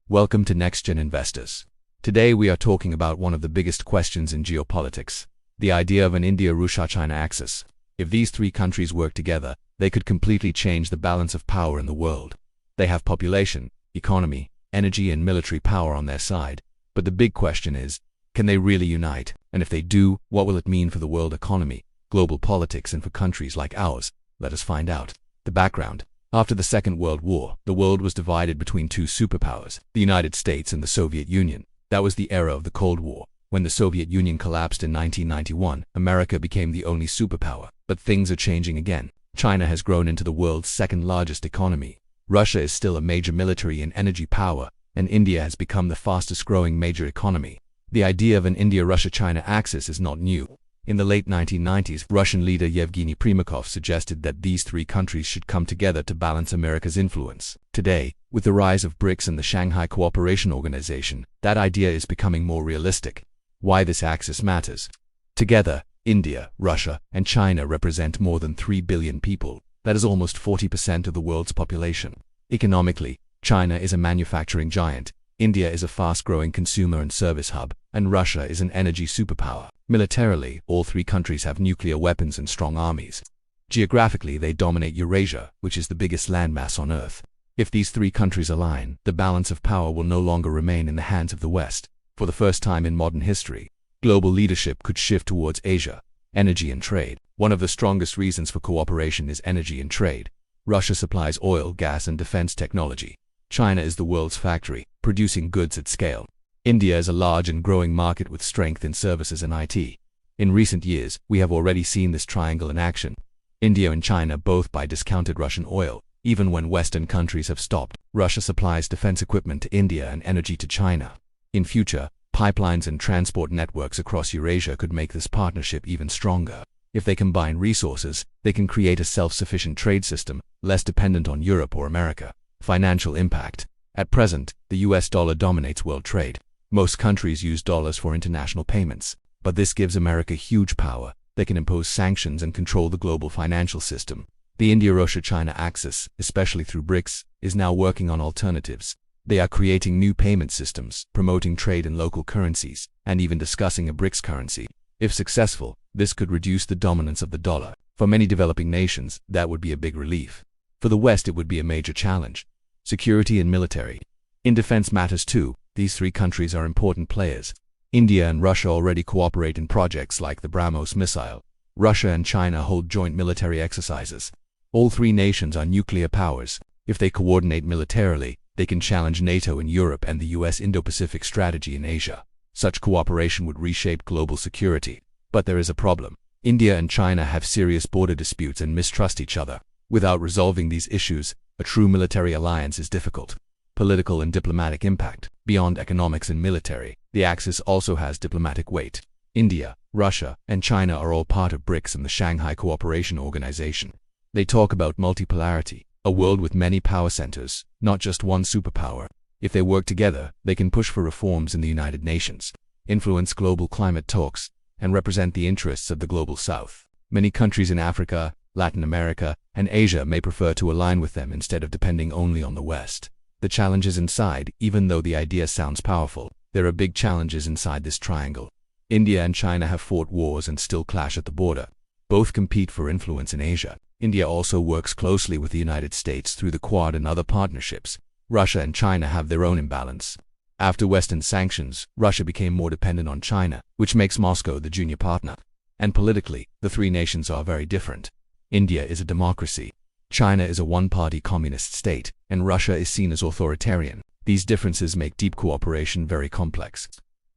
Welcome to NextGen Investors. Today we are talking about one of the biggest questions in geopolitics, the idea of an India-Russia-China axis. If these three countries work together, they could completely change the balance of power in the world. They have population, economy, energy and military power on their side, but the big question is, can they really unite? And if they do, what will it mean for the world economy, global politics and for countries like ours? Let us find out. The background. After the Second World War, the world was divided between two superpowers, the United States and the Soviet Union. That was the era of the Cold War. When the Soviet Union collapsed in 1991, America became the only superpower. But things are changing again. China has grown into the world's second-largest economy. Russia is still a major military and energy power, and India has become the fastest-growing major economy. The idea of an India-Russia-China axis is not new. In the late 1990s, Russian leader Yevgeny Primakov suggested that these three countries should come together to balance America's influence. Today, with the rise of BRICS and the Shanghai Cooperation Organization, that idea is becoming more realistic. Why this axis matters? Together, India, Russia, and China represent more than 3 billion people. That is almost 40% of the world's population. Economically, China is a manufacturing giant, India is a fast-growing consumer and service hub, and Russia is an energy superpower. Militarily, all three countries have nuclear weapons and strong armies. Geographically, they dominate Eurasia, which is the biggest landmass on Earth. If these three countries align, the balance of power will no longer remain in the hands of the West. For the first time in modern history, global leadership could shift towards Asia. Energy and trade. One of the strongest reasons for cooperation is energy and trade. Russia supplies oil, gas, and defense technology. China is the world's factory, producing goods at scale. India is a large and growing market with strength in services and IT. In recent years, we have already seen this triangle in action. India and China both buy discounted Russian oil. Even when Western countries have stopped, Russia supplies defense equipment to India and energy to China. In future, pipelines and transport networks across Eurasia could make this partnership even stronger. If they combine resources, they can create a self-sufficient trade system, less dependent on Europe or America. Financial impact. At present, the US dollar dominates world trade. Most countries use dollars for international payments, but this gives America huge power. They can impose sanctions and control the global financial system. The India-Russia-China axis, especially through BRICS, is now working on alternatives. They are creating new payment systems, promoting trade in local currencies, and even discussing a BRICS currency. If successful, this could reduce the dominance of the dollar. For many developing nations, that would be a big relief. For the West, it would be a major challenge. Security and military. In defense matters too, these three countries are important players. India and Russia already cooperate in projects like the BrahMos missile. Russia and China hold joint military exercises. All three nations are nuclear powers. If they coordinate militarily, they can challenge NATO in Europe and the US Indo-Pacific strategy in Asia. Such cooperation would reshape global security. But there is a problem. India and China have serious border disputes and mistrust each other. Without resolving these issues, a true military alliance is difficult. Political and diplomatic impact. Beyond economics and military, the axis also has diplomatic weight. India, Russia, and China are all part of BRICS and the Shanghai Cooperation Organization. They talk about multipolarity, a world with many power centers, not just one superpower. If they work together, they can push for reforms in the United Nations, influence global climate talks, and represent the interests of the global South. Many countries in Africa, Latin America, and Asia may prefer to align with them instead of depending only on the West. The challenge is inside. Even though the idea sounds powerful, there are big challenges inside this triangle. India and China have fought wars and still clash at the border. Both compete for influence in Asia. India also works closely with the United States through the Quad and other partnerships. Russia and China have their own imbalance. After Western sanctions, Russia became more dependent on China, which makes Moscow the junior partner. And politically, the three nations are very different. India is a democracy. China is a one-party communist state, and Russia is seen as authoritarian. These differences make deep cooperation very complex.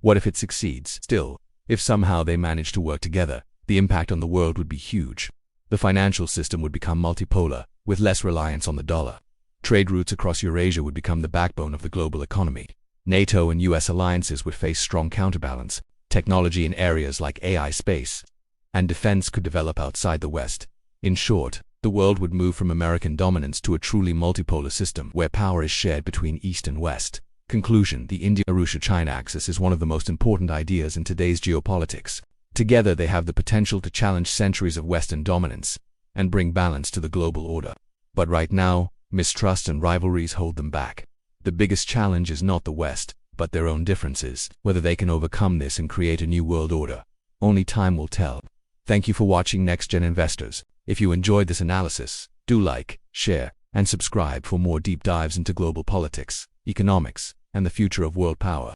What if it succeeds? Still, if somehow they manage to work together, the impact on the world would be huge. The financial system would become multipolar, with less reliance on the dollar. Trade routes across Eurasia would become the backbone of the global economy. NATO and US alliances would face strong counterbalance. Technology in areas like AI, space, and defense could develop outside the West. In short, the world would move from American dominance to a truly multipolar system where power is shared between East and West. Conclusion: the India-Russia-China axis is one of the most important ideas in today's geopolitics. Together they have the potential to challenge centuries of Western dominance and bring balance to the global order. But right now, mistrust and rivalries hold them back. The biggest challenge is not the West, but their own differences, whether they can overcome this and create a new world order. Only time will tell. Thank you for watching NextGen Investors. If you enjoyed this analysis, do like, share, and subscribe for more deep dives into global politics, economics, and the future of world power.